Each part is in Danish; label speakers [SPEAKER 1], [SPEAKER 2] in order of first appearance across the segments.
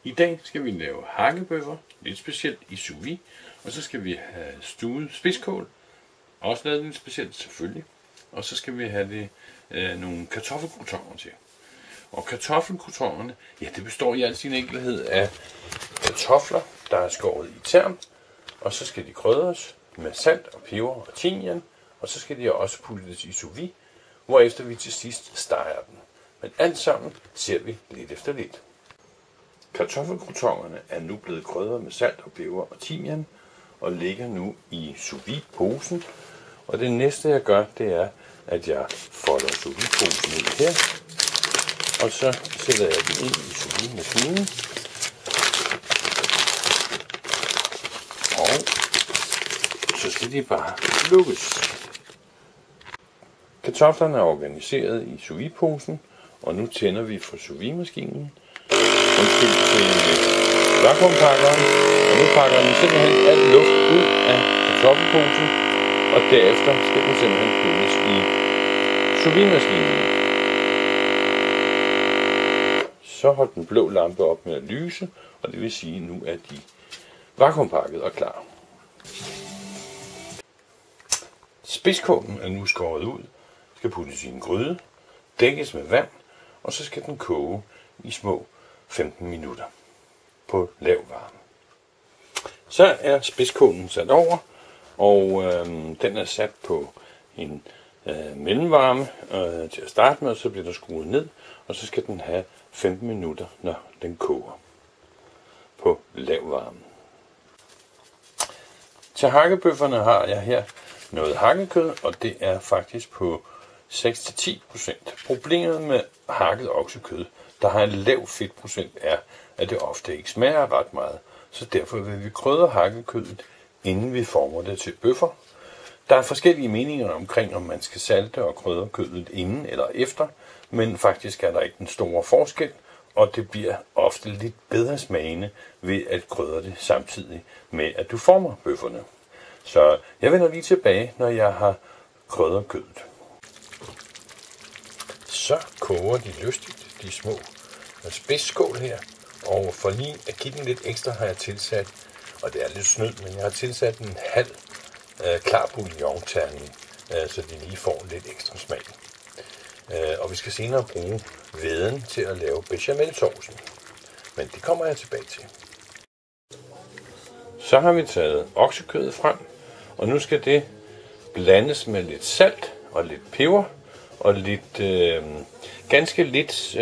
[SPEAKER 1] I dag skal vi lave hakkebøffer, lidt specielt i sous vide, og så skal vi have stuet spidskål, også lavet lidt specielt selvfølgelig, og så skal vi have det nogle kartoffelcroutoner til. Og kartoffelcroutonerne, ja, det består i al sin enkelhed af kartofler, der er skåret i tern, og så skal de krydres med salt og peber og timian, og så skal de også puttes i sous vide, hvorefter vi til sidst steger den. Men alt sammen ser vi lidt efter lidt. Kartoffelcroutonerne er nu blevet krydret med salt og peber og timian, og ligger nu i sous vide posen. Og det næste jeg gør, det er, at jeg folder sous vide posen ud her, og så sætter jeg den ind i sous vide maskinen. Og så skal de bare lukkes. Kartoflerne er organiseret i sous vide posen, og nu tænder vi for sous vide maskinen. Undskyld til vakuumpakkeren, og nu pakker den simpelthen al luft ud af kartoffelposen, og derefter skal den simpelthen puttes i sous vide maskinen. Så holder den blå lampe op med at lyse, og det vil sige, at nu er de vakuumpakket og klar. Spidskålen er nu skåret ud, skal puttes i en gryde, dækkes med vand, og så skal den koge i små 15 minutter på lav varme. Så er spidskålen sat over, og den er sat på en mellemvarme til at starte med, og så bliver der skruet ned, og så skal den have 15 minutter, når den koger på lav varme. Til hakkebøfferne har jeg her noget hakkekød, og det er faktisk på 6-10%. Problemet med hakket oksekød, der har en lav fedtprocent, er, at det ofte ikke smager ret meget. Så derfor vil vi krydre hakkekødet, inden vi former det til bøffer. Der er forskellige meninger omkring, om man skal salte og krydre kødet inden eller efter, men faktisk er der ikke den store forskel, og det bliver ofte lidt bedre smagende ved at krydre det samtidig med, at du former bøfferne. Så jeg vender lige tilbage, når jeg har krydret kødet. Så koger de lystigt, de små spidsskål her, og for lige at give den lidt ekstra har jeg tilsat, og det er lidt snyd, men jeg har tilsat en halv klar bouillon-terning, så de lige får lidt ekstra smag. Og vi skal senere bruge væden til at lave bechamelsaucen, men det kommer jeg tilbage til. Så har vi taget oksekødet frem, og nu skal det blandes med lidt salt og lidt peber og lidt, ganske lidt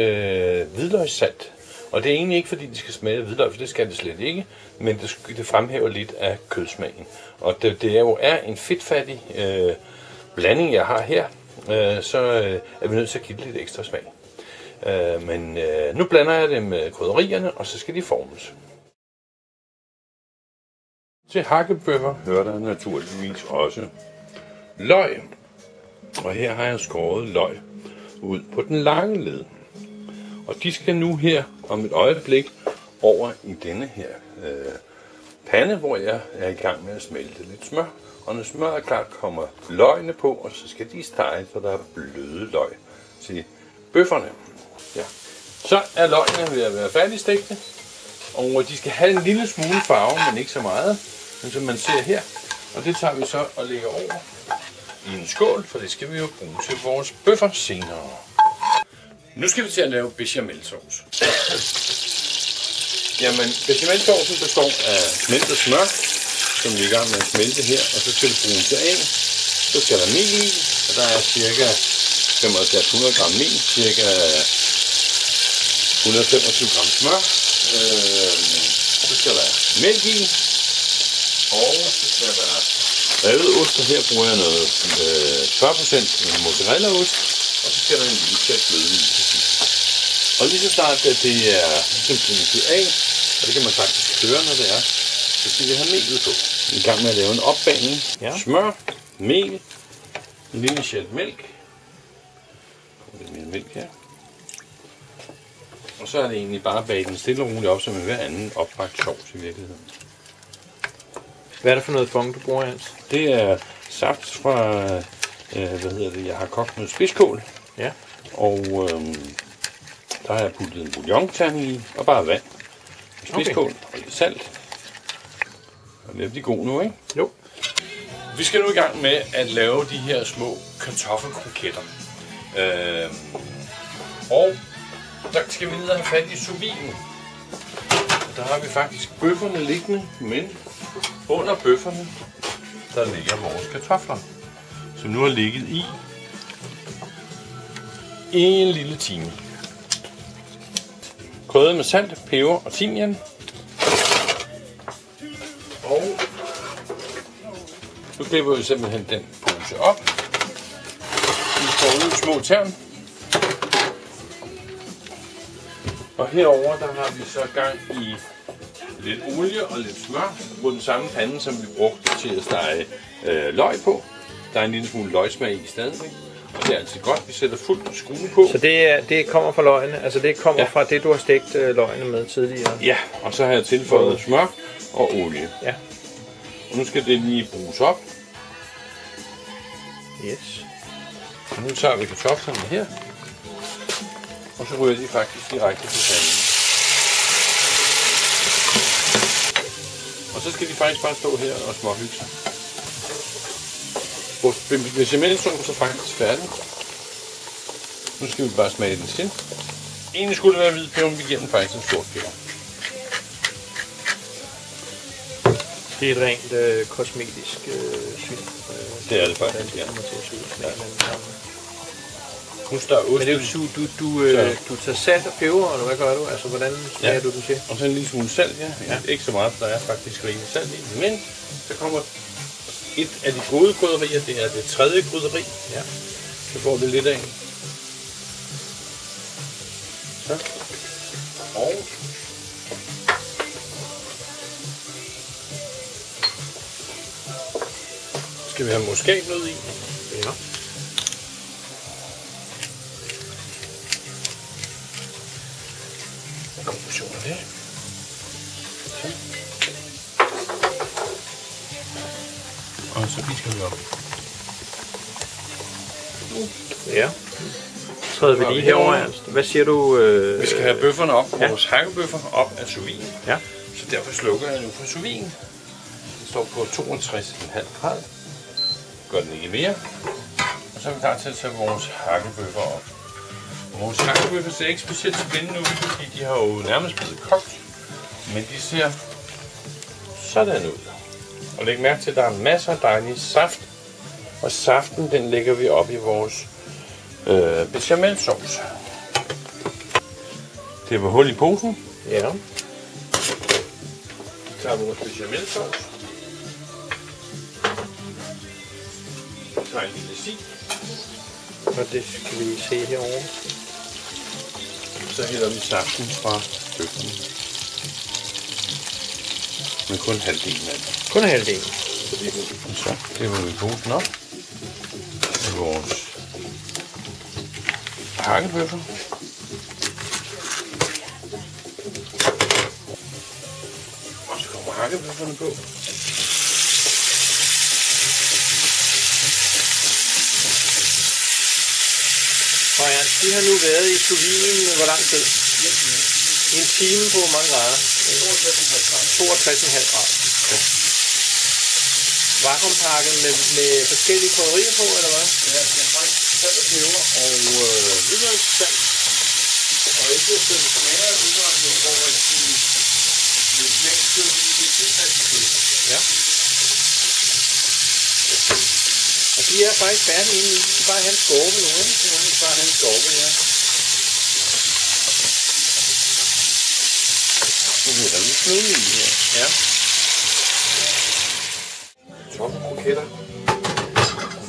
[SPEAKER 1] hvidløgssalt. Og det er egentlig ikke fordi det skal smage hvidløg, for det skal det slet ikke, men det fremhæver lidt af kødsmagen. Og det jo er en fedtfattig blanding jeg har her, så er vi nødt til at give det lidt ekstra smag. Men nu blander jeg det med krydderierne, og så skal de formes. Til hakkebøffer hører der naturligvis også løg. Og her har jeg skåret løg ud på den lange led. Og de skal nu her om et øjeblik over i denne her pande, hvor jeg er i gang med at smelte lidt smør. Og når smøret er klart, kommer løgene på, og så skal de stege, så der er bløde løg til bøfferne. Ja. Så er løgene ved at være færdigstegte, og de skal have en lille smule farve, men ikke så meget, men som man ser her. Og det tager vi så og lægger over i en skål, for det skal vi jo bruge til vores bøffer senere. Nu skal vi til at lave bechamelsauce. Jamen, bechamelsaucen består af smeltet smør, som vi er i gang med at smelte her, og så skal det bruges af. Så skal der mel i, og der er cirka 75-100 gram mel, cirka 125 gram smør. Så skal der mælk i, og så skal der revet ost, og her bruger jeg noget 40% mozzarellaost, og så skal der en lille chat fløde i til sidst. Og lige så snart at det er simpelthen af, og det kan man faktisk høre, når det er, så skal vi have melet på. Vi er i gang med at lave en opbagning. Ja. Smør, mel, en lille chat mælk. Lidt mere mælk her. Og så er det egentlig bare at bage den stille og roligt op, som med hver anden opbagt sovs i virkeligheden.
[SPEAKER 2] Hvad er det for noget fond, du bruger, Hans?
[SPEAKER 1] Det er saft fra, jeg har kogt noget spidskål.
[SPEAKER 2] Ja.
[SPEAKER 1] Og der har jeg puttet en bouillon-terning i, og bare vand. spidskål og lidt salt. Og det er de god nu, ikke?
[SPEAKER 2] Jo.
[SPEAKER 1] Vi skal nu i gang med at lave de her små kartoffelkroketter. Og der skal vi ned og have fat i sous viden. Der har vi faktisk bøfferne liggende, men under bøfferne, der ligger vores kartofler, som nu har ligget i en lille time. Krydret med salt, peber og timian. Og nu klipper vi simpelthen den pose op. Vi får ud små tern. Og herover der har vi så gang i lidt olie og lidt smør på den samme pande, som vi brugte til at stege løg på. Der er en lille smule løgsmag i stadigvæk. Og det er altid godt. Vi sætter fuldt skrue på.
[SPEAKER 2] Så det kommer fra løgene? Altså det kommer fra det, du har stegt løgene med tidligere?
[SPEAKER 1] Ja, og så har jeg tilføjet smør og olie.
[SPEAKER 2] Ja.
[SPEAKER 1] Og nu skal det lige bruges op.
[SPEAKER 2] Yes.
[SPEAKER 1] Og nu tager vi kartoflerne her. Og så ryger de faktisk direkte på panden. Og så skal de faktisk bare stå her og småhygge sig. Vores bechamelsauce er faktisk færdig. Nu skal vi bare smage den til. Egentlig skulle det være hvid peber, men vi giver den faktisk en sort peber.
[SPEAKER 2] Det er et rent kosmetisk syn.
[SPEAKER 1] Det er det faktisk, ja.
[SPEAKER 2] Men det er jo du tager salt og peber, eller hvad gør du? Altså, hvordan smager du den til?
[SPEAKER 1] Og så en lille smule salt, ja. Ikke så meget, for der er faktisk rigeligt salt i. Men så kommer et af de gode krydderier, det er det tredje krydderi.
[SPEAKER 2] Ja.
[SPEAKER 1] Så får vi lidt af. Så. Og skal vi have muskatnød i.
[SPEAKER 2] Ja.
[SPEAKER 1] God portion af det. Så. Og så pisker vi op.
[SPEAKER 2] Ja. Så træder vi lige herover, Ernst. Hvad siger du?
[SPEAKER 1] Vi skal have bøfferne op, vores hakkebøffer op af sous viden.
[SPEAKER 2] Ja.
[SPEAKER 1] Så derfor slukker jeg nu for sous viden. Den står på 62,5 grader. Gør den ikke mere. Og så er vi klar til at tage vores hakkebøffer op. Og vores hakkebøffer ser ikke specielt spændende ud, fordi de har jo nærmest blevet kogt. Men de ser sådan ud. Og læg mærke til, at der er masser af dejlig saft. Og saften, den lægger vi op i vores bechamelsauce. Det var hul i posen.
[SPEAKER 2] Ja.
[SPEAKER 1] Vi tager vores bechamelsauce. Vi tager en lille sig.
[SPEAKER 2] Og det skal vi se herovre.
[SPEAKER 1] Så hælder vi saften fra bøffen. Men kun halvdelen af det.
[SPEAKER 2] Kun halvdelen.
[SPEAKER 1] Og så klipper vi posen op. Med vores hakkebøffer. Og så kommer hakkebøfferne på.
[SPEAKER 2] Og ja, de har nu været i sous viden hvor lang tid? En time på hvor mange grader? 62,5 grader.
[SPEAKER 1] Ja.
[SPEAKER 2] Vakuumpakket med forskellige krydderier på, eller hvad?
[SPEAKER 1] Ja, det er faktisk salt og peber og hvidløgssalt. Og ikke at det smager af hvidløg, men hvor de smag til det tilsat til.
[SPEAKER 2] Ja. Og de er faktisk færdige inde i. De skal bare have en skorpe nu, ikke?
[SPEAKER 1] Det er bare en skorpe, ja. Så vil der lige fløde i her.
[SPEAKER 2] Ja.
[SPEAKER 1] Tommelkroketter.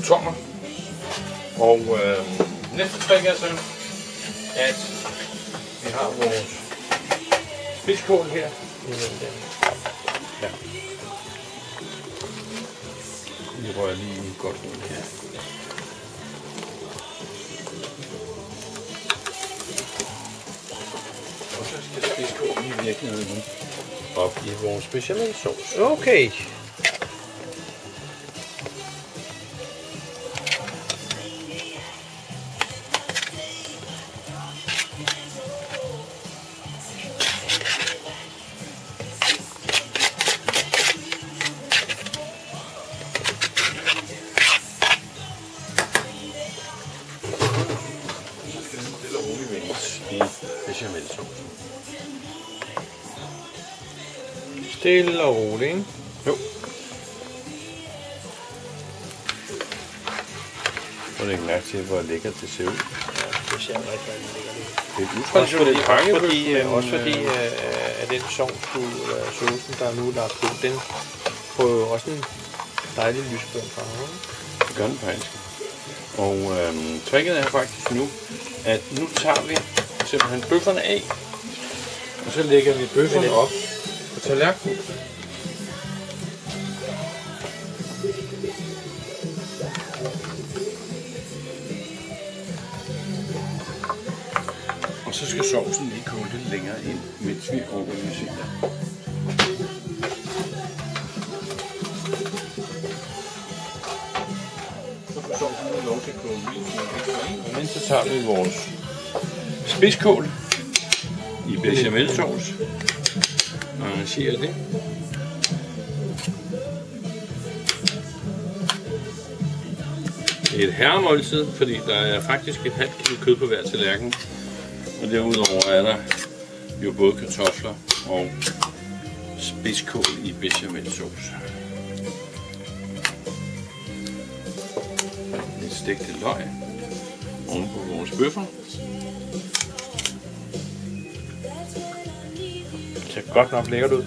[SPEAKER 1] Tommer. Og næste trik er så, at vi har vores spidskål her.
[SPEAKER 2] Ja.
[SPEAKER 1] Vi rører lige godt ud her. Og så skal spidskålen i virkeligheden op i vores bechamelsauce.
[SPEAKER 2] Okay. Stille og roligt, ikke?
[SPEAKER 1] Jo. Prøv at lægge mærke til, hvor lækkert det ser ud.
[SPEAKER 2] Ja, det ser rigtig lækkert ud.
[SPEAKER 1] Det er et utraditionelt hakkebøf.
[SPEAKER 2] Også fordi at den saucen, der er nu lagt på, den får jo også en dejlig lysgrøn farve.
[SPEAKER 1] Det gør den faktisk. Og tricket er faktisk nu, at nu tager vi simpelthen bøfferne af, og så lægger vi bøfferne op på tallerkenen. Og så skal sovsen lige koge lidt længere ind, mens vi organiserer. Så får sovsen lov til at koge lidt. Og så tager vi vores spidskål i bechamelsauce og arrangerer det. Det er et herremåltid, fordi der er faktisk et halvt kilo kød på hver tallerken. Og derudover er der jo både kartofler og spidskål i bechamelsauce. Lidt stegte løg oven på vores bøffer.
[SPEAKER 2] Det ser godt nok lækkert ud.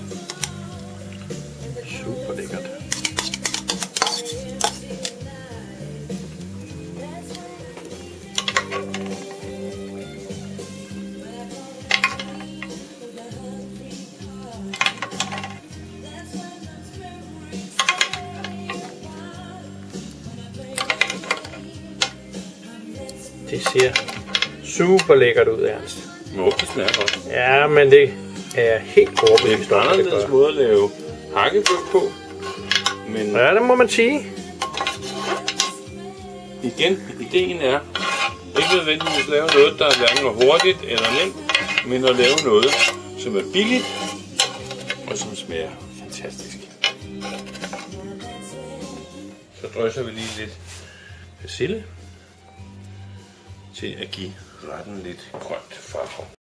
[SPEAKER 2] Super lækkert. Det ser super lækkert ud, Ernst.
[SPEAKER 1] Det smager godt.
[SPEAKER 2] Ja, men det er helt overbevist.
[SPEAKER 1] Det er en anderledes måde at lave hakkebøf på. Men
[SPEAKER 2] ja, det må man sige.
[SPEAKER 1] Igen, ideen er ikke nødvendigvis at lave noget, der er hverken hurtigt eller nemt, men at lave noget, som er billigt og som smager fantastisk. Så drysser vi lige lidt persille til at give retten lidt grønt farve.